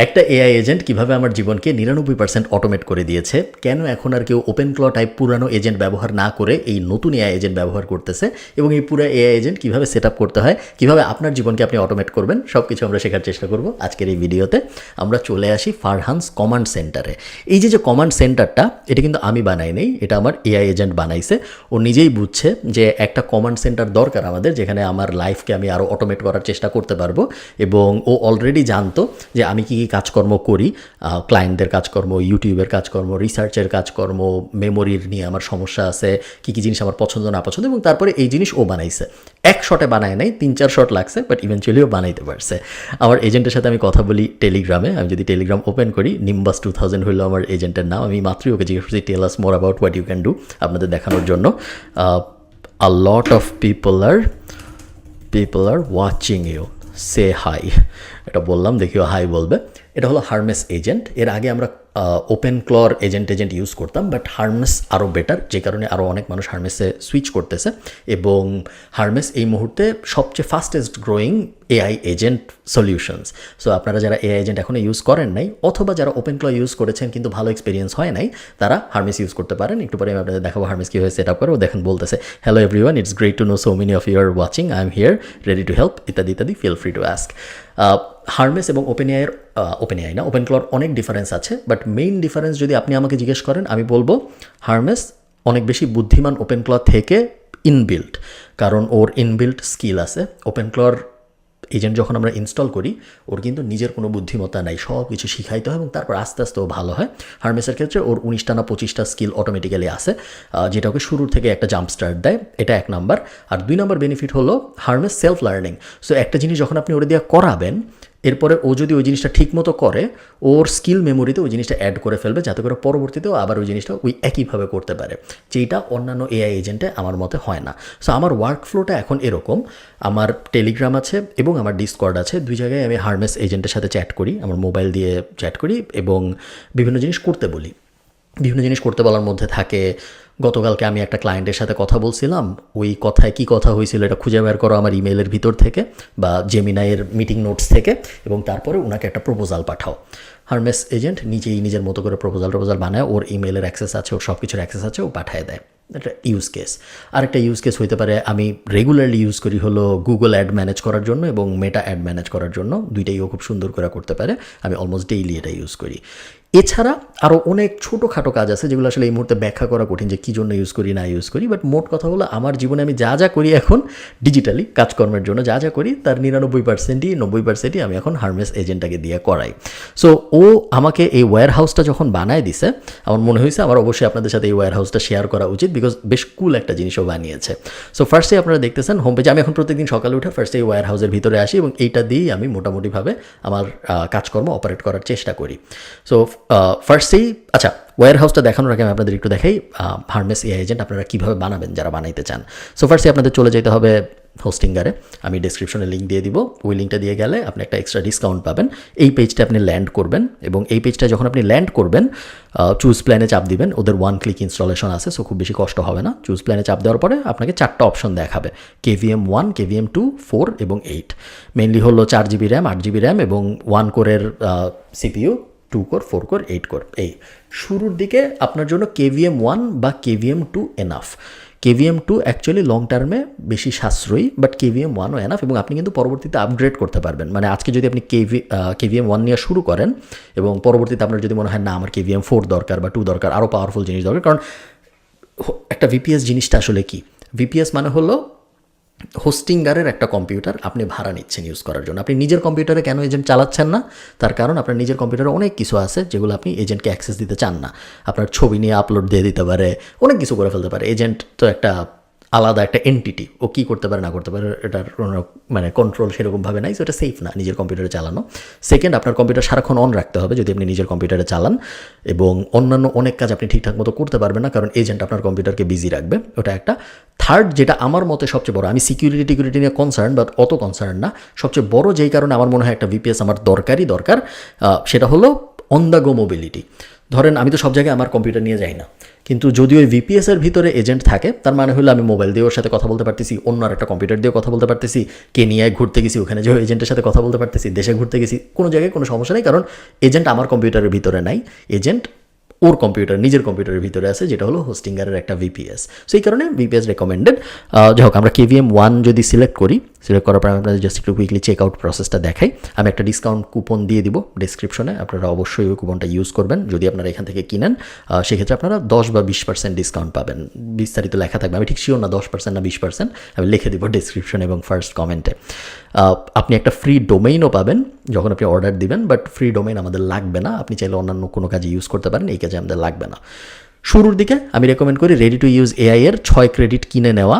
একটা AI agent কিভাবে আমার জীবনকে 99% অটোমেট করে দিয়েছে, কেন এখন আর কেউ ওপেন ক্ল টাইপ পুরানো এজেন্ট ব্যবহার না করে এই নতুন এআই এজেন্ট ব্যবহার করতেছে, এবং এই পুরো এআই এজেন্ট কীভাবে সেট আপ করতে হয়, কীভাবে আপনার জীবনকে আপনি অটোমেট করবেন, সব কিছু আমরা শেখার চেষ্টা করব আজকের এই ভিডিওতে। আমরা চলে আসি ফারহানস কমান্ড সেন্টারে। এই যে কমান্ড সেন্টারটা, এটা কিন্তু আমি বানাই নেই, এটা আমার এআই এজেন্ট বানাইছে। ও নিজেই বুঝছে যে একটা কমান্ড সেন্টার দরকার আমাদের, যেখানে আমার লাইফকে আমি আরও অটোমেট করার চেষ্টা করতে পারবো। এবং ও অলরেডি জানতো যে আমি কী কাজকর্ম করি, ক্লায়েন্টদের কাজকর্ম, ইউটিউবের কাজকর্ম, রিসার্চের কাজকর্ম, মেমোরির নিয়ে আমার সমস্যা আছে, কী কী জিনিস আমার পছন্দ না পছন্দ, এবং তারপরে এই জিনিস ও বানাইছে। এক শটে বানায় নাই, 3-4 শট লাগছে, বাট ইভেনচুয়ালি ও বানাইতে পারছে। আমার এজেন্টের সাথে আমি কথা বলি টেলিগ্রামে। আমি যদি টেলিগ্রাম ওপেন করি, নিম্বাস 2000 হলো আমার এজেন্টের নাম। আমি মাত্রই ওকে জিজ্ঞেস করছি tell us more about what you can do, আপনাদের দেখানোর জন্য। A lot of people are watching you, say hi, এটা বললাম, দেখিও হাই বলবে। এটা হলো হারমেস এজেন্ট। এর আগে আমরা ওপেন ক্লর এজেন্ট ইউজ করতাম, বাট হারমেস আরও বেটার, যে কারণে আরও অনেক মানুষ হারমেসে সুইচ করতেছে। এবং হারমেস এই মুহূর্তে সবচেয়ে fastest growing AI agent solutions. So আপনারা যারা এআই এজেন্ট এখনও ইউজ করেন নাই, অথবা যারা ওপেন ক্ল ইউজ করেছেন কিন্তু ভালো এক্সপিরিয়েন্স হয় নাই, তারা হারমেস ইউজ করতে পারেন। একটু পরে আমি আপনাদের দেখাবো হারমেস কীভাবে সেট আপ করে। ও দেখেন বলতেছে, hello everyone, it's great to know so many of you are watching, I am here ready to help, ইত্যাদি ইত্যাদি, feel free to ask. Hermes এবং ওপেন এআই ওপেন ক্লর অনেক ডিফারেন্স আছে, বাট মেইন ডিফারেন্স যদি আপনি আমাকে জিজ্ঞেস করেন, আমি বলবো হারমেস অনেক বেশি বুদ্ধিমান ওপেন ক্লর থেকে ইনবিল্ট, কারণ ওর ইনবিল্ট স্কিল আছে। ওপেন ক্লর এজেন্ট যখন আমরা ইনস্টল করি, ওর কিন্তু নিজের কোনো বুদ্ধিমত্তা নাই, সব কিছু শিখাইতে হয় এবং তারপর আস্তে আস্তে ও ভালো হয়। হারমেসের ক্ষেত্রে ওর 19টা না 25টা স্কিল অটোমেটিক্যালি আসে, যেটা ওকে শুরুর থেকে একটা জাম্প স্টার্ট দেয়। এটা 1 নাম্বার। আর 2 নাম্বার বেনিফিট হলো হারমেস সেলফ লার্নিং। সো একটা জিনিস যখন আপনি ওরে দিয়ে করাবেন, এরপরে ও যদি ওই জিনিসটা ঠিক মতো করে, ওর স্কিল মেমোরিতে ওই জিনিসটা অ্যাড করে ফেলবে, যাতে করে পরবর্তীতেও আবার ওই জিনিসটা ওই একইভাবে করতে পারে, যেটা অন্যান্য এআই এজেন্টে আমার মতে হয় না। সো আমার ওয়ার্ক ফ্লোটা এখন এরকম, আমার টেলিগ্রাম আছে এবং আমার ডিসকর্ড আছে, 2 জায়গায় আমি হারমেস এজেন্টের সাথে চ্যাট করি, আমার মোবাইল দিয়ে চ্যাট করি এবং বিভিন্ন জিনিস করতে বলি। বিভিন্ন জিনিস করতে বলার মধ্যে থাকে, গতকালকে আমি একটা ক্লায়েন্টের সাথে কথা বলছিলাম, ওই কথায় কী কথা হয়েছিল এটা খুঁজে বের করো আমার ইমেলের ভিতর থেকে বা জেমিনাইয়ের মিটিং নোটস থেকে, এবং তারপরে ওনাকে একটা প্রপোজাল পাঠাও। হারমেস এজেন্ট নিজেই নিজের মতো করে প্রপোজাল বানায়, ওর ইমেলের অ্যাক্সেস আছে, ওর সব কিছুর অ্যাক্সেস আছে, ও পাঠায় দেয়। একটা ইউজ কেস। আরেকটা ইউজ কেস হইতে পারে, আমি রেগুলারলি ইউজ করি হলো গুগল অ্যাড ম্যানেজ করার জন্য এবং মেটা অ্যাড ম্যানেজ করার জন্য, দুইটাই ও খুব সুন্দর করে করতে পারে। আমি অলমোস্ট ডেইলি এটা ইউজ করি। এছাড়া আরও অনেক ছোটোখাটো কাজ আছে যেগুলো আসলে এই মুহূর্তে ব্যাখ্যা করা কঠিন যে কী জন্য ইউজ করি না ইউজ করি, বাট মোট কথা হলো আমার জীবনে আমি যা যা করি এখন ডিজিটালি কাজকর্মের জন্য, যা যা করি তার 99%ই আমি এখন হারমেস এজেন্টটাকে দিয়ে করাই। সো ও আমাকে এই ওয়্যার হাউসটা যখন বানায় দিছে, আমার মনে হয়েছে আমার অবশ্যই আপনাদের সাথে এই ওয়্যার হাউসটা শেয়ার করা উচিত, বিকজ বেশ কুল একটা জিনিসও বানিয়েছে। সো ফার্স্টে আপনারা দেখতেছেন হোম পেজে, আমি এখন প্রত্যেকদিন সকালে উঠে ফার্স্টে এই ওয়্যার হাউসের ভিতরে আসি এবং এইটা দিয়েই আমি মোটামুটিভাবে আমার কাজকর্ম অপারেট করার চেষ্টা করি। সো ফার্স্টেই আচ্ছা, ওয়্যার হাউসটা দেখানোর আগে আমি আপনাদের একটু দেখাই হারমেস এআই এজেন্ট আপনারা কীভাবে বানাবেন যারা বানাইতে চান। সো ফার্স্টে আপনাদের চলে যেতে হবে হোস্টিংগারে, আমি ডিসক্রিপশনে লিঙ্ক দিয়ে দিব। ওই লিঙ্কটা দিয়ে গেলে আপনি একটা এক্সট্রা ডিসকাউন্ট পাবেন। এই পেজটা আপনি ল্যান্ড করবেন এবং এই পেজটা যখন আপনি ল্যান্ড করবেন, চুজ প্ল্যানে চাপ দিবেন। ওদের 1 ক্লিক ইনস্টলেশন আছে, সো খুব বেশি কষ্ট হবে না। চুজ প্ল্যানে চাপ দেওয়ার পরে আপনাকে 4টা অপশন দেখাবে, KVM 1, KVM 2, 4 এবং 8। মেইনলি হলো 4 GB র্যাম, 8 GB র্যাম এবং 1 কোরের CPU, 2 কোর, 4 কোর, 8 কোর। এই শুরুর দিকে আপনার জন্য KVM 1 বা KVM 2 enough. KVM 2 actually long টার্মে বেশি সাশ্রয়ী, বাট KVM 1ও এনাফ, এবং আপনি কিন্তু পরবর্তীতে আপগ্রেড করতে পারবেন। মানে আজকে যদি আপনি KVM 1 নিয়ে শুরু করেন এবং পরবর্তীতে আপনার যদি মনে হয় না আমার KVM 4 দরকার বা 2 দরকার, আরও পাওয়ারফুল জিনিস দরকার, কারণ একটা VPS জিনিসটা আসলে কি, VPS মানে হলো হোস্টিংগারের একটা কম্পিউটার আপনি ভাড়া নিচ্ছেন ইউজ করার জন্য। আপনি নিজের কম্পিউটারে কেন এজেন্ট চালাচ্ছেন না? তার কারণ আপনার নিজের কম্পিউটারে অনেক কিছু আছে যেগুলো আপনি এজেন্টকে অ্যাক্সেস দিতে চান না। আপনার ছবি নিয়ে আপলোড দিয়ে দিতে পারে, অনেক কিছু করে ফেলতে পারে। এজেন্ট তো একটা আলাদা একটা এন্টিটি, ও কী করতে পারে না করতে পারে এটার কোনো মানে কন্ট্রোল সেরকমভাবে নাই, সো এটা সেফ না নিজের কম্পিউটারে চালানো। সেকেন্ড, আপনার কম্পিউটার সারাক্ষণ অন রাখতে হবে যদি আপনি নিজের কম্পিউটারে চালান, এবং অন্যান্য অনেক কাজ আপনি ঠিকঠাক মতো করতে পারবেন না, কারণ এজেন্ট আপনার কম্পিউটারকে বিজি রাখবে। ওটা একটা। থার্ড, যেটা আমার মতে সবচেয়ে বড়, আমি সিকিউরিটি নিয়ে কনসার্ন, বাট অত কনসার্ন না, সবচেয়ে বড় যেই কারণে আমার মনে হয় একটা VPS আমার দরকার, সেটা হলো অন দ্য গো মোবিলিটি। ধরেন আমি তো সব জায়গায় আমার কম্পিউটার নিয়ে যাই না, কিন্তু যদি ওই ভিপিএসের ভিতরে এজেন্ট থাকে, তার মানে হলো আমি মোবাইল দিয়ে ওর সাথে কথা বলতে পারতেছি, অন্য আর একটা কম্পিউটার দিয়েও কথা বলতে পারতেছি, কেনিয়ায় ঘুরতে গেছি ওখানে যে এজেন্টের সাথে কথা বলতে পারতেছি, দেশে ঘুরতে গেছি, কোনো জায়গায় কোনো সমস্যা নেই, কারণ এজেন্ট আমার কম্পিউটারের ভিতরে নাই, এজেন্ট ওর কম্পিউটার নিজের কম্পিউটারের ভিতরে আছে, যেটা হলো হোস্টিঙ্গারের একটা ভিপিএস। সো এই কারণে ভিপিএস রেকমেন্ডেড। যাই হোক, আমরা KVM1 যদি সিলেক্ট করার পর আমি আপনাদের জাস্ট একটু কুইকলি চেক আউট প্রসেসটা দেখাই। আমি একটা ডিসকাউন্ট কুপন দিয়ে দিব ডিসক্রিপশনে, আপনারা অবশ্যই ওই কুপনটা ইউজ করবেন যদি আপনারা এখান থেকে কিনেন। সেক্ষেত্রে আপনারা 10 বা 20% ডিসকাউন্ট পাবেন, বিস্তারিত লেখা থাকবে, আমি ঠিক শিওর না 10% না 20%, আমি লিখে দিব ডিসক্রিপশন এবং ফার্স্ট কমেন্টে। আপনি একটা ফ্রি ডোমেইনও পাবেন যখন আপনি অর্ডার দিবেন, বাট ফ্রি ডোমেইন আমাদের লাগবে না, আপনি চাইলে অন্যান্য কোনো কাজে ইউজ করতে পারেন, এই কাজে আমাদের লাগবে না। শুরুর দিকে আমি রেকমেন্ড করি রেডি টু ইউজ AI এর 6 ক্রেডিট কিনে নেওয়া,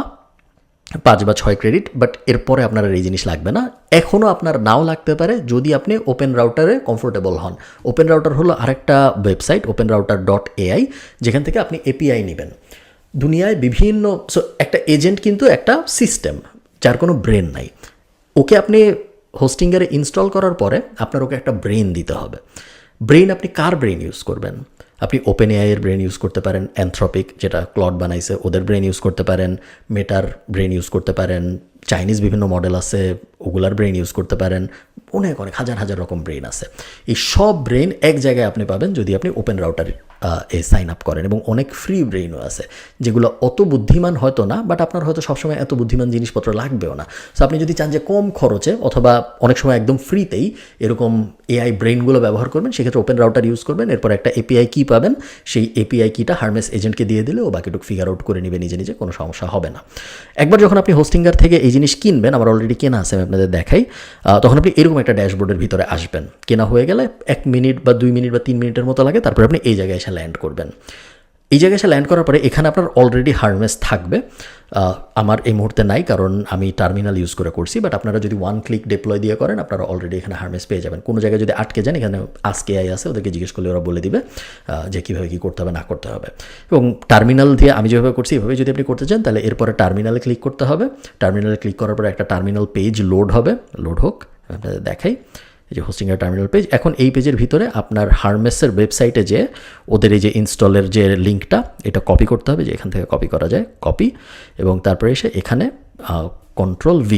5 বা 6 ক্রেডিট, বাট এরপরে আপনার এই জিনিস লাগবে না। এখনও আপনার নাও লাগতে পারে যদি আপনি ওপেন রাউটারে কমফোর্টেবল হন। ওপেন রাউটার হলো আরেকটা ওয়েবসাইট, openrouter.ai, যেখান থেকে আপনি API নেবেন। দুনিয়ায় বিভিন্ন একটা এজেন্ট কিন্তু একটা সিস্টেম যার কোনো ব্রেন নাই, ওকে আপনি হোস্টিংয়ে ইনস্টল করার পরে আপনার ওকে একটা ব্রেন দিতে হবে। ব্রেন আপনি কার ব্রেন ইউজ করবেন? আপনি OpenAI এর ব্রেন ইউজ করতে পারেন, অ্যানথ্রপিক যেটা ক্লড বানাইছে ওদের ব্রেন ইউজ করতে পারেন, মেটার ব্রেন ইউজ করতে পারেন, চাইনিজ বিভিন্ন মডেল আছে ওগুলার ব্রেন ইউজ করতে পারেন, অনেক অনেক হাজার হাজার রকম ব্রেন আছে। এই সব ব্রেন এক জায়গায় আপনি পাবেন যদি আপনি ওপেন রাউটার সাইন আপ করেন, এবং অনেক ফ্রি ব্রেইনও আছে যেগুলো অত বুদ্ধিমান হয়তো না, বাট আপনার হয়তো সবসময় এত বুদ্ধিমান জিনিসপত্র লাগবেও না। সো আপনি যদি চান যে কম খরচে অথবা অনেক সময় একদম ফ্রিতেই এরকম AI ব্রেইনগুলো ব্যবহার করবেন, সেক্ষেত্রে ওপেন রাউটার ইউজ করবেন। এরপর একটা API কি পাবেন, সেই API কিটা হারমেস এজেন্টকে দিয়ে দিলে ও বাকিটুকু ফিগার আউট করে নেবে নিজে নিজে, কোনো সমস্যা হবে না। একবার যখন আপনি হোস্টিঙ্গার থেকে এই জিনিস কিনবেন, আমার অলরেডি কেনা আছে আমি আপনাদের দেখাই, তখন আপনি এরকম একটা ড্যাশবোর্ডের ভিতরে আসবেন। কেনা হয়ে গেলে 1 মিনিট বা 2 মিনিট বা 3 মিনিটের মতো লাগে, তারপরে আপনি এই জায়গায় এসে ল্যান্ড করবেন। এই জায়গায় এসে ল্যান্ড করার পরে এখানে আপনার অলরেডি হারমেস থাকবে। আমার এই মুহূর্তে নাই কারণ আমি টার্মিনাল ইউজ করে করছি, বাট আপনারা যদি 1 ক্লিক ডিপ্লয় দিয়ে করেন আপনারা অলরেডি এখানে হারমেস পেয়ে যাবেন। কোনো জায়গায় যদি আটকে যান, এখানে আস্ক AI আছে, ওদেরকে জিজ্ঞেস করলে ওরা বলে দিবে যে কীভাবে কী করতে হবে না করতে হবে। এবং টার্মিনাল দিয়ে আমি যেভাবে করছি এভাবে যদি আপনি করতে চান, তাহলে এরপরে টার্মিনালে ক্লিক করতে হবে। টার্মিনালে ক্লিক করার পরে একটা টার্মিনাল পেজ লোড হবে, লোড হোক, আপনাদের দেখাই। এই যে হোস্টিংয়ের টার্মিনাল পেজ, এখন এই পেজের ভিতরে আপনার হারমেসের ওয়েবসাইটে যে ওদের এই যে ইনস্টলের যে লিঙ্কটা, এটা কপি করতে হবে, যে এখান থেকে কপি করা যায়, কপি, এবং তারপরে এসে এখানে Ctrl+V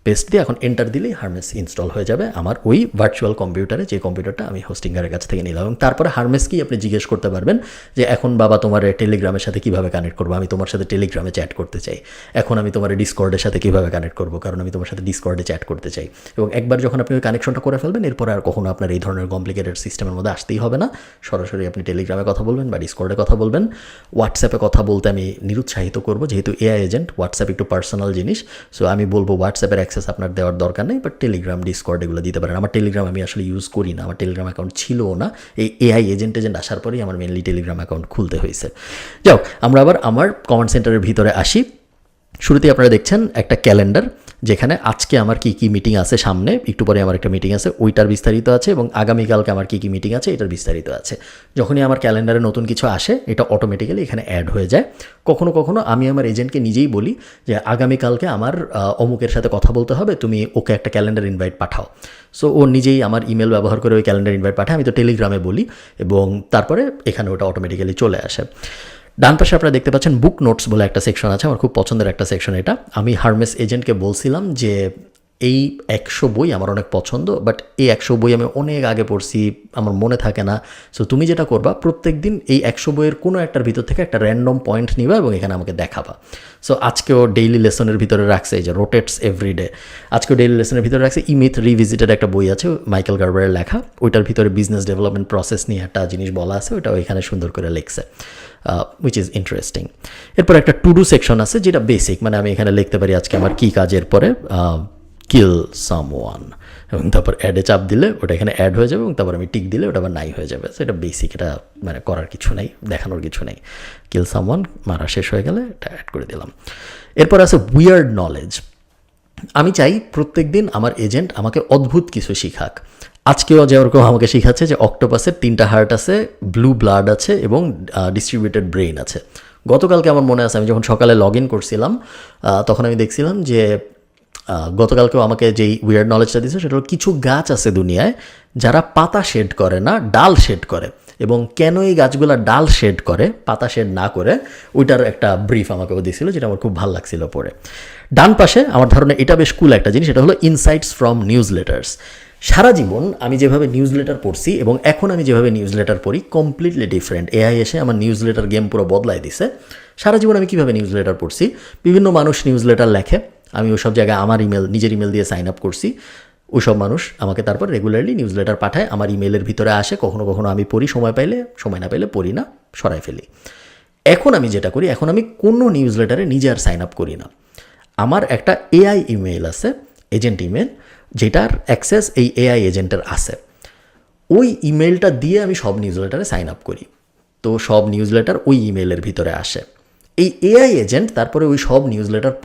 পেস্ট দিয়ে এখন এন্টার দিলেই হারমেস ইনস্টল হয়ে যাবে আমার ওই ভার্চুয়াল কম্পিউটারে, যে কম্পিউটারটা আমি হোস্টিংয়ের কাছ থেকে নিলাম। এবং তারপরে হারমেস কি আপনি জিজ্ঞেস করতে পারবেন যে এখন বাবা তোমার টেলিগ্রামের সাথে কীভাবে কানেক্ট করবো, আমি তোমার সাথে টেলিগ্রামে চ্যাট করতে চাই। এখন আমি তোমার ডিসকর্ডের সাথে কীভাবে কানেক্ট করবো, কারণ আমি তোমার সাথে ডিসকর্ডে চ্যাট করতে চাই। এবং একবার যখন আপনি ওই কানেকশনটা করে ফেলবেন, এরপরে আর কখনো আপনার এই ধরনের কমপ্লিকেটেড সিস্টেমের মধ্যে আসতেই হবে না। সরাসরি আপনি টেলিগ্রামে কথা বলবেন বা ডিসকর্ডে কথা বলবেন। হোয়াটসঅ্যাপে কথা বলতে আমি নিরুৎসাহিত করবো, যেহেতু AI এজেন্ট, হোয়াটসঅ্যাপ একটু পার্সোনাল জিনিস। সো আমি বলবো হোয়াটসঅ্যাপের অ্যাক্সেস আপনার দেওয়ার দরকার নেই, বাট টেলিগ্রাম, ডিসকর্ড এগুলো দিতে পারেন। আমার টেলিগ্রাম আমি আসলে ইউজ করি না, আমার টেলিগ্রাম অ্যাকাউন্ট ছিলও না, এই AI এজেন্ট আসার পরেই আমার মেনলি টেলিগ্রাম অ্যাকাউন্ট খুলতে হয়েছে। যাও, আমরা আবার আমার কমান্ড সেন্টারের ভিতরে আসি। শুরুতেই আপনারা দেখছেন একটা ক্যালেন্ডার, যেখানে আজকে আমার কী কী মিটিং আছে, সামনে একটু পরে আমার একটা মিটিং আছে, ওইটার বিস্তারিত আছে, এবং আগামীকালকে আমার কী কী মিটিং আছে এটার বিস্তারিত আছে। যখনই আমার ক্যালেন্ডারে নতুন কিছু আসে, এটা অটোমেটিক্যালি এখানে অ্যাড হয়ে যায়। কখনো কখনো আমি আমার এজেন্টকে নিজেই বলি যে আগামীকালকে আমার অমুকের সাথে কথা বলতে হবে, তুমি ওকে একটা ক্যালেন্ডার ইনভাইট পাঠাও। সো ও নিজেই আমার ইমেল ব্যবহার করে ওই ক্যালেন্ডার ইনভাইট পাঠায়, আমি তো টেলিগ্রামে বলি, এবং তারপরে এখানে ওটা অটোমেটিক্যালি চলে আসে। ডান পাশে আপনারা দেখতে পাচ্ছেন বুক নোটস বলে একটা সেকশন আছে, আমার খুব পছন্দের একটা সেকশন এটা। আমি হারমেস এজেন্টকে বলছিলাম যে এই 100 বই আমার অনেক পছন্দ, বাট এই 100 বই আমি অনেক আগে পড়ছি, আমার মনে থাকে না। সো তুমি যেটা করবা, প্রত্যেক দিন এই 100 বইয়ের কোনো একটার ভিতর থেকে একটা র্যান্ডম পয়েন্ট নিবা এবং এখানে আমাকে দেখাবা। সো আজকেও ডেইলি লেসনের ভিতরে রাখছে এই যে রোটেটস এভরিডে, আজকেও ডেইলি লেসনের ভিতরে রাখছে ইমিথ রিভিজিটেড একটা বই আছে মাইকেল গার্বারের লেখা, ওইটার ভিতরে বিজনেস ডেভেলপমেন্ট প্রসেস নিয়ে একটা জিনিস বলা আছে, ওইটাও এখানে সুন্দর করে লিখছে, উইচ ইজ ইন্টারেস্টিং। এরপর একটা টু ডু সেকশন আছে যেটা বেসিক, মানে আমি এখানে লিখতে পারি আজকে আমার কী কাজের পরে কিল সামওয়ান, এবং তারপর অ্যাডে চাপ দিলে ওটা এখানে অ্যাড হয়ে যাবে, এবং তারপর আমি টিক দিলে ওটা আবার নাই হয়ে যাবে। সো এটা বেসিক, এটা মানে করার কিছু নেই, দেখানোর কিছু নেই। কিল সামওয়ান মারা শেষ হয়ে গেলে এটা অ্যাড করে দিলাম। এরপর আছে উইয়ার্ড নলেজ। আমি চাই প্রত্যেক দিন আমার এজেন্ট আমাকে অদ্ভুত কিছু শিখাক। আজকেও যেরকম আমাকে শিখাচ্ছে যে অক্টোপাসের 3টা হার্ট আছে, ব্লু ব্লাড আছে, এবং ডিস্ট্রিবিউটেড ব্রেইন আছে। গতকালকে আমার মনে আছে আমি যখন সকালে লগ ইন করছিলাম, তখন আমি দেখছিলাম যে গতকালকেও আমাকে যেই উইয়ার্ড নলেজটা দিয়েছে সেটা হলো কিছু গাছ আছে দুনিয়ায় যারা পাতা শেড করে না, ডাল শেড করে। এবং কেন এই গাছগুলা ডাল শেড করে, পাতা শেড না করে, ওইটার একটা ব্রিফ আমাকেও দিয়েছিল, যেটা আমার খুব ভালো লাগছিল পড়ে। ডান পাশে আমার ধারণা এটা বেশ কুল একটা জিনিস, এটা হলো ইনসাইটস ফ্রম নিউজ লেটার্স। সারা জীবন আমি যেভাবে নিউজ লেটার পড়ছি এবং এখন আমি যেভাবে নিউজ লেটার পড়ি কমপ্লিটলি ডিফারেন্ট। এআই এসে আমার নিউজ লেটার গেম পুরো বদলাই দিছে। সারা জীবন আমি কীভাবে নিউজ লেটার পড়ছি, বিভিন্ন মানুষ নিউজ লেটার লেখে, আমি ওইসব জায়গায় আমার নিজের ইমেল দিয়ে সাইন আপ করছি, ওইসব মানুষ আমাকে তারপর রেগুলারলি নিউজ লেটার পাঠায়, আমার ইমেলের ভিতরে আসে, কখনো কখনো আমি পড়ি, সময় পাইলে, সময় না পাইলে পড়ি না, সরাই ফেলি। এখন আমি যেটা করি, এখন আমি কোনো নিউজ লেটারে নিজে আর সাইন আপ করি না। আমার একটা এআই ইমেল আছে, এজেন্ট ইমেল, যেটার অ্যাক্সেস এই এআই এজেন্টের আছে। ওই ইমেলটা দিয়ে আমি সব নিউজ লেটারে সাইন আপ করি, তো সব নিউজ লেটার ওই ইমেলের ভিতরে আসে। এই এআই এজেন্ট তারপরে ওই সব নিউজ লেটার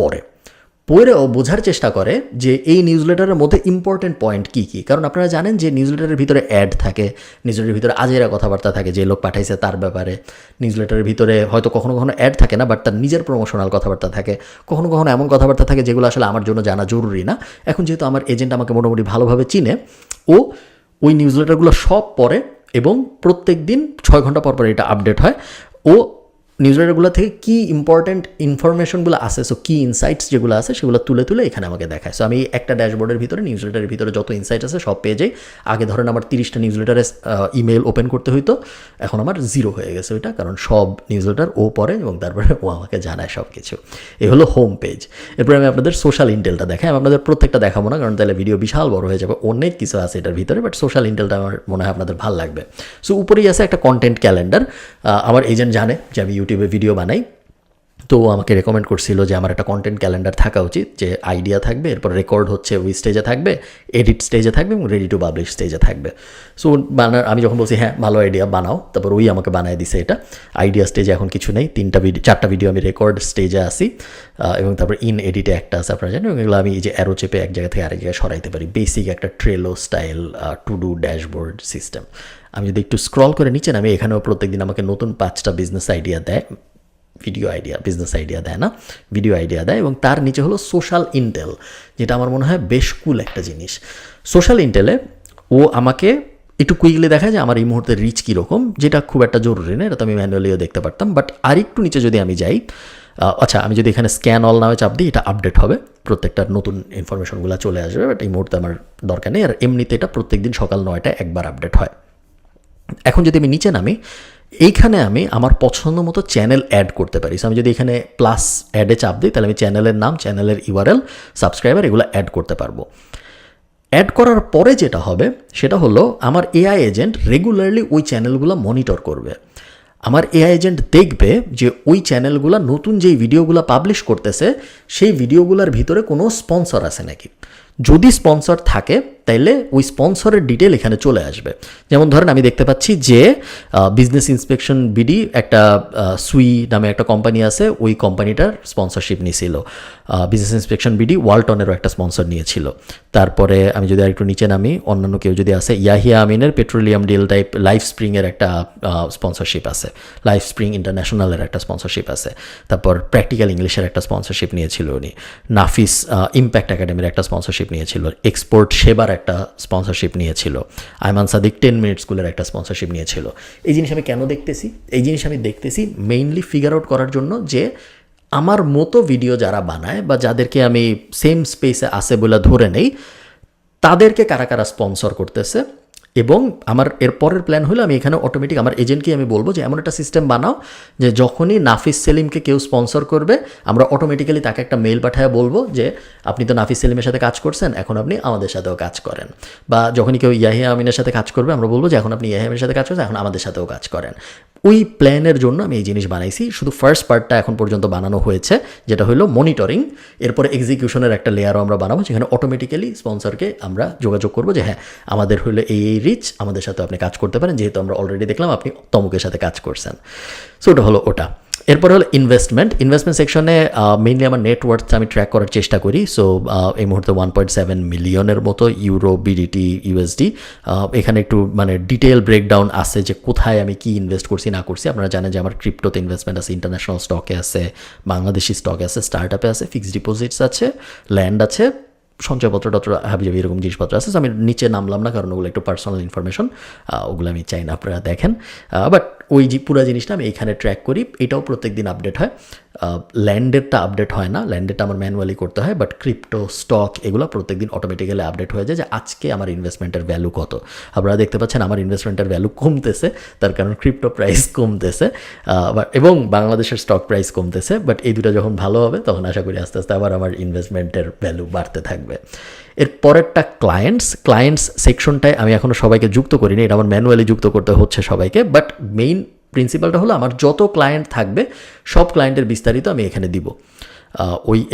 পড়েও বোঝার চেষ্টা করে যে এই নিউজ লেটারের মধ্যে ইম্পর্টেন্ট পয়েন্ট কী কী। কারণ আপনারা জানেন যে নিউজ লেটারের ভিতরে অ্যাড থাকে, নিউজ লেটারের ভিতরে আজেরা কথাবার্তা থাকে যে লোক পাঠাইছে তার ব্যাপারে। নিউজ লেটারের ভিতরে হয়তো কখনো কখনো অ্যাড থাকে না, বাট তার নিজের প্রমোশনাল কথাবার্তা থাকে, কখনো কখনো এমন কথাবার্তা থাকে যেগুলো আসলে আমার জন্য জানা জরুরি না। এখন যেহেতু আমার এজেন্ট আমাকে মোটামুটি ভালোভাবে চিনে, ও ওই নিউজ লেটারগুলো সব পড়ে এবং প্রত্যেক দিন 6 ঘন্টা পর এটা আপডেট হয়। ও নিউজ লেটারগুলো থেকে কী ইম্পর্ট্যান্ট ইনফরমেশনগুলো আছে, সো কী ইনসাইটস যেগুলো আছে সেগুলো তুলে এখানে আমাকে দেখায়। সো আমি একটা ড্যাশবোর্ডের ভিতরে নিউজ লেটারের ভিতরে যত ইনসাইট আছে সব পেয়ে যাই। আগে ধরেন আমার 30টা নিউজ লেটারে ইমেল ওপেন করতে হইতো, এখন আমার 0 হয়ে গেছে ওইটা, কারণ সব নিউজ লেটার ও পড়ে এবং তারপরে ও আমাকে জানায় সব কিছু। এ হলো হোম পেজ। এরপরে আমি আপনাদের সোশ্যাল ইন্টেলটা দেখাই। আমি আপনাদের প্রত্যেকটা দেখাবো না, কারণ তাহলে ভিডিও বিশাল বড় হয়ে যাবে, অনেক কিছু আছে এটার ভিতরে, বাট সোশ্যাল ইন্টেলটা আমার মনে হয় আপনাদের ভালো লাগবে। সো উপরেই আছে একটা কন্টেন্ট ক্যালেন্ডার। আমার এজেন্ট জানে যে আমি ইউটিউবে ভিডিও বানাই, তো আমাকে রেকমেন্ড করছিল যে আমার একটা কন্টেন্ট ক্যালেন্ডার থাকা উচিত, যে আইডিয়া থাকবে, এরপর রেকর্ড হচ্ছে ওই স্টেজে থাকবে, এডিট স্টেজে থাকবে এবং রেডি টু পাবলিশ স্টেজে থাকবে। সো আমি যখন বলছি হ্যাঁ ভালো আইডিয়া বানাও, তারপর ওই আমাকে বানায় দিছে এটা। আইডিয়া স্টেজে এখন কিছু নেই, 4টা ভিডিও আমি রেকর্ড স্টেজে আসি এবং তারপর ইন এডিটে একটা আছে আপনারা জানেন, এবং এগুলো আমি এই যে অ্যারো চেপে এক জায়গা থেকে আরেক জায়গায় সরাইতে পারি। বেসিক একটা Trello style to do dashboard system. আমি যদি একটু স্ক্রল করে নিচে আমি এখানেও প্রত্যেকদিন আমাকে নতুন 5টা বিজনেস আইডিয়া দেয়, বিজনেস আইডিয়া দেয় না, ভিডিও আইডিয়া দেয়। এবং তার নিচে হলো সোশ্যাল ইন্টেল, যেটা আমার মনে হয় বেশ কুল একটা জিনিস। সোশ্যাল ইন্টেলে ও আমাকে একটু কুইকলি দেখায় যে আমার এই মুহূর্তে রিচ কীরকম, যেটা খুব একটা জরুরি না, এটা তো আমি ম্যানুয়ালিও দেখতে পারতাম। বাট আরেকটু নিচে যদি আমি যাই, আচ্ছা আমি যদি এখানে স্ক্যান অল নামে চাপ দিই, এটা আপডেট হবে, প্রত্যেকটা নতুন ইনফরমেশনগুলো চলে আসবে, বাট এই মুহূর্তে আমার দরকার নেই। আর এমনিতে এটা প্রত্যেকদিন সকাল 9টায় একবার আপডেট হয়। এখন যদি আমি নিচে নামি, এইখানে আমি আমার পছন্দ মতো চ্যানেল অ্যাড করতে পারি। সো আমি যদি এখানে প্লাস অ্যাডে চাপ দিই, তাহলে আমি চ্যানেলের নাম, চ্যানেলের ইউআরএল, সাবস্ক্রাইবার এগুলো অ্যাড করতে পারবো। অ্যাড করার পরে যেটা হবে সেটা হলো আমার এআই এজেন্ট রেগুলারলি ওই চ্যানেলগুলো মনিটর করবে। আমার এআই এজেন্ট দেখবে যে ওই চ্যানেলগুলো নতুন যেই ভিডিওগুলো পাবলিশ করতেছে সেই ভিডিওগুলোর ভিতরে কোনো স্পন্সর আছে নাকি। যদি স্পন্সর থাকে তাইলে ওই স্পন্সরের ডিটেল এখানে চলে আসবে। যেমন ধরেন আমি দেখতে পাচ্ছি যে বিজনেস ইন্সপেকশন বিডি একটা সুই নামে একটা কোম্পানি আছে, ওই কোম্পানিটার স্পন্সরশিপ নিয়েছিল। বিজনেস ইন্সপেকশন বিডি ওয়ালটনেরও একটা স্পন্সর নিয়েছিল। তারপরে আমি যদি আরেকটু নিচে নামি, অন্যান্য কেউ যদি আছে, ইয়াহিয়া আমিনের পেট্রোলিয়াম ডিল টাইপ লাইফ স্প্রিংয়ের একটা স্পন্সরশিপ আছে, লাইফ স্প্রিং ইন্টারন্যাশনালের একটা স্পন্সরশিপ আছে। তারপর প্র্যাকটিক্যাল ইংলিশের একটা স্পন্সরশিপ নিয়েছিল উনি। নাফিস ইম্প্যাক্ট একাডেমির একটা স্পন্সরশিপ নিয়েছিল। এক্সপোর্ট সেবার একটা স্পন্সরশিপ নিয়েছিল। আইমান সাদিক 10 মিনিট স্কুলের একটা স্পন্সরশিপ নিয়েছিল। এই জিনিস আমি কেন দেখতেছি? এই জিনিস আমি দেখতেছি মেইনলি ফিগার আউট করার জন্য যে আমার মতো ভিডিও যারা বানায় বা যাদেরকে আমি সেম স্পেসে আসে বলে ধরে নেই, তাদেরকে কারা কারা স্পন্সর করতেছে। এবং আমার এর পরের প্ল্যান হলো আমি এখানে অটোমেটিক আমার এজেন্টকে আমি বলবো যে এমন একটা সিস্টেম বানাও যে যখনই নাফিস সেলিমকে কেউ স্পন্সর করবে, আমরা অটোমেটিক্যালি তাকে একটা মেল পাঠায় বলবো যে আপনি তো নাফিস সেলিমের সাথে কাজ করছেন, এখন আপনি আমাদের সাথেও কাজ করেন। বা যখনই কেউ ইয়াহিয়া আমিনের সাথে কাজ করবে, আমরা বলবো যে এখন আপনি ইয়াহিয়া আমিনের সাথে কাজ করছেন, এখন আমাদের সাথেও কাজ করেন। ওই প্ল্যানের জন্য আমি এই জিনিস বানাইছি। শুধু ফার্স্ট পার্টটা এখন পর্যন্ত বানানো হয়েছে, যেটা হলো মনিটরিং। এরপরে এক্সিকিউশনের একটা লেয়ারও আমরা বানাবো, যেখানে অটোমেটিক্যালি স্পন্সরকে আমরা যোগাযোগ করবো যে হ্যাঁ আমাদের হলো এই রিচ, আমাদের সাথে আপনি কাজ করতে পারেন, যেহেতু আমরা অলরেডি দেখলাম আপনি তমুকের সাথে কাজ করছেন। সো ওটা হলো ওটা। এরপর হলো ইনভেস্টমেন্ট সেকশনে মেইনলি আমার নেটওয়ার্থ আমি ট্র্যাক করার চেষ্টা করি। সো এই মুহূর্তে 1.7 মিলিয়নের মতো ইউরো, বিডিটি, ইউএসডি। এখানে একটু মানে ডিটেল ব্রেকডাউন আছে যে কোথায় আমি কি ইনভেস্ট করছি না করছি। আপনারা জানেন যে আমার ক্রিপ্টোতে ইনভেস্টমেন্ট আছে, ইন্টারন্যাশনাল স্টকে আছে, বাংলাদেশি স্টকে আছে, স্টার্ট আপে আছে, ফিক্সড ডিপোজিটস আছে, ল্যান্ড আছে, সঞ্চয়পত্র টত্র হাবিজাবি এরকম জিনিসপত্র আছে। আমি নিচে নামলাম না, কারণ ওগুলো একটু পার্সোনাল ইনফরমেশন, ওগুলো আমি চাই না আপনারা দেখেন। বাট ওই যে পুরো জিনিসটা আমি এখানে ট্র্যাক করি, এটাও প্রত্যেক দিন আপডেট হয়। ল্যান্ডেরটা আপডেট হয় না, ল্যান্ডেরটা আমার ম্যানুয়ালি করতে হয়, বাট ক্রিপ্টো, স্টক এগুলো প্রত্যেকদিন অটোমেটিক্যালি আপডেট হয়ে যায় যে আজকে আমার ইনভেস্টমেন্টের ভ্যালু কত। আপনারা দেখতে পাচ্ছেন আমার ইনভেস্টমেন্টের ভ্যালু কমতেছে, তার কারণ ক্রিপ্টো প্রাইস কমতেছে এবং বাংলাদেশের স্টক প্রাইস কমতেছে। বাট এই দুটো যখন ভালো হবে তখন আশা করি আস্তে আস্তে আবার আমার ইনভেস্টমেন্টের ভ্যালু বাড়তে থাকবে। এর পরেরটা ক্লায়েন্টস সেকশনটায় আমি এখনও সবাইকে যুক্ত করিনি, এটা আমার ম্যানুয়ালি যুক্ত করতে হচ্ছে সবাইকে। বাট মেইন প্রিন্সিপালটা হলো আমার যত ক্লায়েন্ট থাকবে সব ক্লায়েন্টের বিস্তারিত আমি এখানে দিব।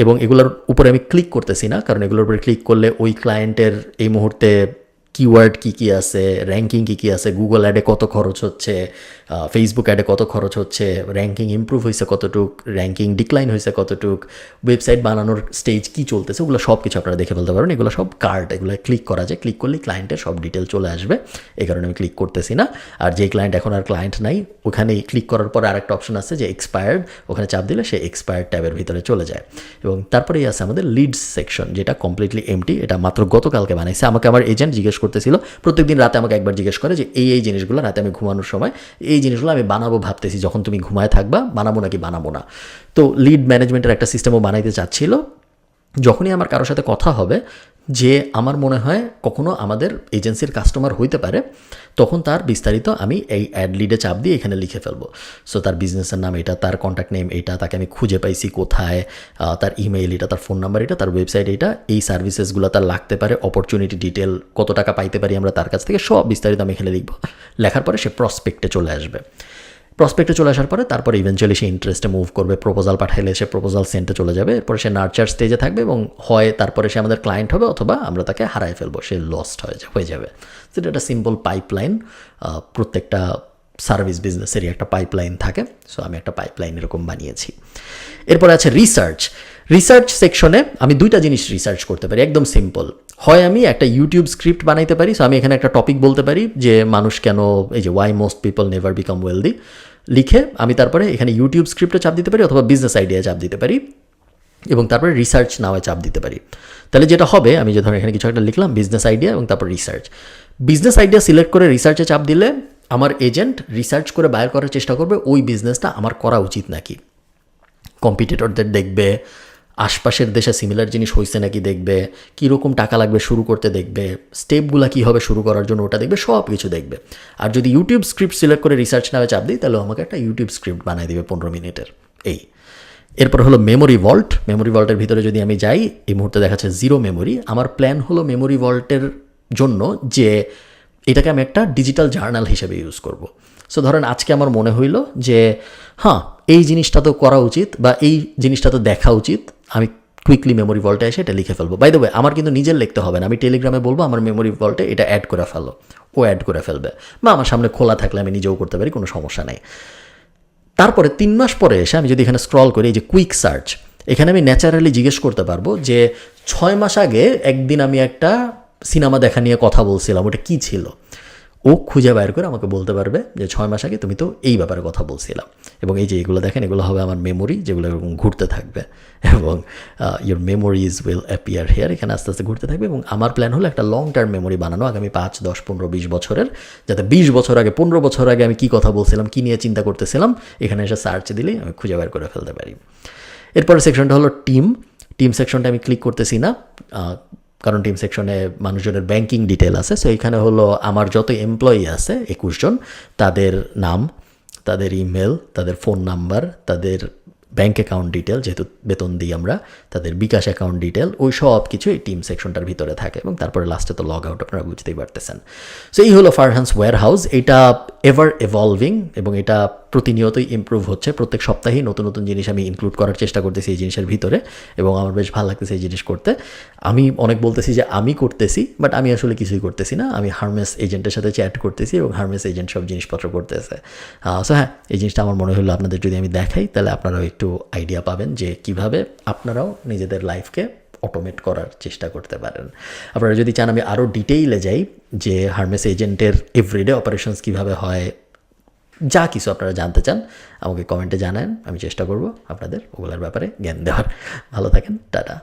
এবং এগুলোর উপরে আমি ক্লিক করতেছি না, কারণ এগুলোর উপরে ক্লিক করলে ওই ক্লায়েন্টের এই মুহূর্তে কিওয়ার্ড কী আছে, র্যাঙ্কিং কী আছে, গুগল অ্যাডে কত খরচ হচ্ছে, ফেসবুক অ্যাডে কত খরচ হচ্ছে, র্যাঙ্কিং ইমপ্রুভ হয়েছে কতটুক, র্যাঙ্কিং ডিক্লাইন হয়েছে কতটুক, ওয়েবসাইট বানানোর স্টেজ কী চলতেছে, ওগুলো সব কিছু আপনারা দেখে ফেলতে পারেন। এগুলো সব কার্ড, এগুলো ক্লিক করা যায়, ক্লিক করলেই ক্লায়েন্টের সব ডিটেল চলে আসবে। এই কারণে আমি ক্লিক করতেছি না। আর যে ক্লায়েন্ট এখন আর ক্লায়েন্ট নাই, ওখানে ক্লিক করার পর আরেকটা অপশন আছে যে এক্সপায়ার্ড, ওখানে চাপ দিলে সে এক্সপায়ার্ড ট্যাবের ভিতরে চলে যায়। এবং তারপরেই আছে আমাদের লিডস সেকশন, যেটা কমপ্লিটলি এমটি। এটা মাত্র গতকালকে বানাইছে। আমাকে আমার এজেন্ট জিজ্ঞেস করতেছিল, প্রত্যেকদিন রাতে আমাকে একবার জিজ্ঞেস করে যে এই জিনিসগুলো রাতে আমি ঘুমানোর সময় এই জিনিসগুলো আমি বানাবো ভাবতেছি, যখন তুমি ঘুমায় থাকবা বানাবো নাকি বানাবো না। তো লিড ম্যানেজমেন্টের একটা সিস্টেমও বানাইতে চাচ্ছিল। যখনই আমার কারোর সাথে কথা হবে যে আমার মনে হয় কখনো আমাদের এজেন্সির কাস্টমার হইতে পারে, তখন তার বিস্তারিত আমি এই অ্যাড লিডে চাপ দিয়ে এখানে লিখে ফেলবো। সো তার বিজনেসের নাম এটা, তার কন্ট্যাক্ট নেম এটা, তাকে আমি খুঁজে পাইছি কোথায়, তার ইমেইল এটা, তার ফোন নাম্বার এটা, তার ওয়েবসাইট এটা, এই সার্ভিসেসগুলো তার লাগতে পারে, অপরচুনিটি ডিটেল, কত টাকা পাইতে পারি আমরা তার কাছ থেকে, সব বিস্তারিত আমি এখানে লিখবো। লেখার পরে সে প্রসপেক্টে চলে আসবে। প্রসপেক্টে চলে আসার পরে তারপরে ইভেনচুয়ালি সে ইন্টারেস্টে মুভ করবে। প্রপোজাল পাঠাইলে সে প্রপোজাল সেন্টে চলে যাবে। এরপরে সে নার্চার স্টেজে থাকবে এবং হয় তারপরে সে আমাদের ক্লায়েন্ট হবে, অথবা আমরা তাকে হারায় ফেলবো, সে লস্ট হয়ে যাবে। সেটা একটা সিম্পল পাইপলাইন। প্রত্যেকটা সার্ভিস বিজনেসেরই একটা পাইপলাইন থাকে। সো আমি একটা পাইপলাইন এরকম বানিয়েছি। এরপরে আছে রিসার্চ সেকশনে আমি দুইটা জিনিস রিসার্চ করতে পারি, একদম সিম্পল। হয় আমি একটা ইউটিউব স্ক্রিপ্ট বানাইতে পারি। সো আমি এখানে একটা টপিক বলতে পারি যে মানুষ কেন, এই যে why most people never become wealthy লিখে আমি তারপরে এখানে ইউটিউব স্ক্রিপ্টে চাপ দিতে পারি, অথবা বিজনেস আইডিয়া চাপ দিতে পারি, এবং তারপরে রিসার্চ নামে চাপ দিতে পারি। তাহলে যেটা হবে, আমি যে ধরুন এখানে কিছু একটা লিখলাম বিজনেস আইডিয়া এবং তারপর বিজনেস আইডিয়া সিলেক্ট করে রিসার্চে চাপ দিলে আমার এজেন্ট রিসার্চ করে বাইর করার চেষ্টা করবে ওই বিজনেসটা আমার করা উচিত নাকি, কম্পিটিটরদের দেখবে, আশপাশের দেশে সিমিলার জিনিস হয়েছে নাকি দেখবে, কীরকম টাকা লাগবে শুরু করতে দেখবে, স্টেপগুলো কী হবে শুরু করার জন্য ওটা দেখবে, সব কিছু দেখবে। আর যদি ইউটিউব স্ক্রিপ্ট সিলেক্ট করে রিসার্চ নামে চাপ দিই, তাহলে আমাকে একটা ইউটিউব স্ক্রিপ্ট বানিয়ে দেবে 15 মিনিটের। এরপর হলো মেমোরি ভল্টের ভিতরে যদি আমি যাই, এই মুহূর্তে দেখাচ্ছে 0 মেমোরি। আমার প্ল্যান হলো মেমোরি ভল্টের জন্য যে এটাকে আমি একটা ডিজিটাল জার্নাল হিসেবে ইউজ করব। সো ধরেন আজকে আমার মনে হইল যে হ্যাঁ এই জিনিসটা তো করা উচিত বা এই জিনিসটা তো দেখা উচিত, আমি কুইকলি মেমোরি ভল্টে এসে এটা লিখে ফেলবো। বাই দ্য ওয়ে আমার কিন্তু নিজের লিখতে হবে না, আমি টেলিগ্রামে বলবো আমার মেমোরি ভল্টে এটা অ্যাড করে ফেলো, ও অ্যাড করে ফেলবে, বা আমার সামনে খোলা থাকলে আমি নিজেও করতে পারি, কোনো সমস্যা নেই। তারপরে 3 মাস পরে এসে আমি যদি এখানে স্ক্রল করি, এই যে কুইক সার্চ, এখানে আমি ন্যাচারালি জিজ্ঞেস করতে পারবো যে 6 মাস আগে একদিন আমি একটা সিনেমা দেখা নিয়ে কথা বলছিলাম, ওটা কী ছিল। ও খুঁজে বাইর করে আমাকে বলতে পারবে যে 6 মাস আগে তুমি তো এই ব্যাপারে কথা বলছিলাম। এবং এই যে এগুলো দেখেন, এগুলো হবে আমার মেমোরি, যেগুলো এরকম ঘুরতে থাকবে, এবং your memories will appear here, এখানে আস্তে আস্তে ঘুরতে থাকবে। এবং আমার প্ল্যান হলো একটা লং টার্ম মেমোরি বানানো আগামী 5, 10, 15, 20 বছরের, যাতে 20 বছর আগে, 15 বছর আগে আমি কী কথা বলছিলাম, কী নিয়ে চিন্তা করতেছিলাম, এখানে এসে সার্চ দিলেই আমি খুঁজে বের করে ফেলতে পারি। এরপরে সেকশনটা হলো টিম সেকশনটা আমি ক্লিক করতেছি না, কারণ টিম সেকশনে মানুষজনের ব্যাংকিং ডিটেল আছে। সো এখানে হলো আমার যত এমপ্লয়ি আছে 21 জন, তাদের নাম, তাদের ইমেল, তাদের ফোন নাম্বার, তাদের ব্যাঙ্ক অ্যাকাউন্ট ডিটেল, যেহেতু বেতন দিই আমরা, তাদের বিকাশ অ্যাকাউন্ট ডিটেল, ওই সব কিছু এই টিম সেকশনটার ভিতরে থাকে। এবং তারপরে লাস্টে তো লগ আউট, আপনারা বুঝতেই পারতেছেন। সো এই হলো ফারহানস ওয়্যারহাউস। এটা এভার এভলভিং এবং এটা প্রতিনিয়তই ইমপ্রুভ হচ্ছে। প্রত্যেক সপ্তাহেই নতুন নতুন জিনিস আমি ইনক্লুড করার চেষ্টা করতেছি এই জিনিসের ভিতরে, এবং আমার বেশ ভালো লাগতেছে এই জিনিস করতে। আমি অনেক বলতেছি যে আমি করতেছি, বাট আমি আসলে কিছুই করতেছি না। আমি হারমেস এজেন্টের সাথে চ্যাট করতেছি এবং হারমেস এজেন্ট সব জিনিসপত্র করতেছে। সো হ্যাঁ, এই জিনিসটা আমার মনে হলো আপনাদের যদি আমি দেখাই, তাহলে আপনারাও একটু আইডিয়া পাবেন যে কিভাবে আপনারাও নিজেদের লাইফকে অটোমেট করার চেষ্টা করতে পারেন। আপনারা যদি চান আমি আরও ডিটেইলে যাই যে হারমেস এজেন্টের এভরিডে অপারেশনস কীভাবে হয়, যা কিছু আপনারা জানতে চান আমাকে কমেন্টে জানান, আমি চেষ্টা করব আপনাদের ওগুলোর ব্যাপারে জ্ঞান দেওয়ার। ভালো থাকেন, টাটা।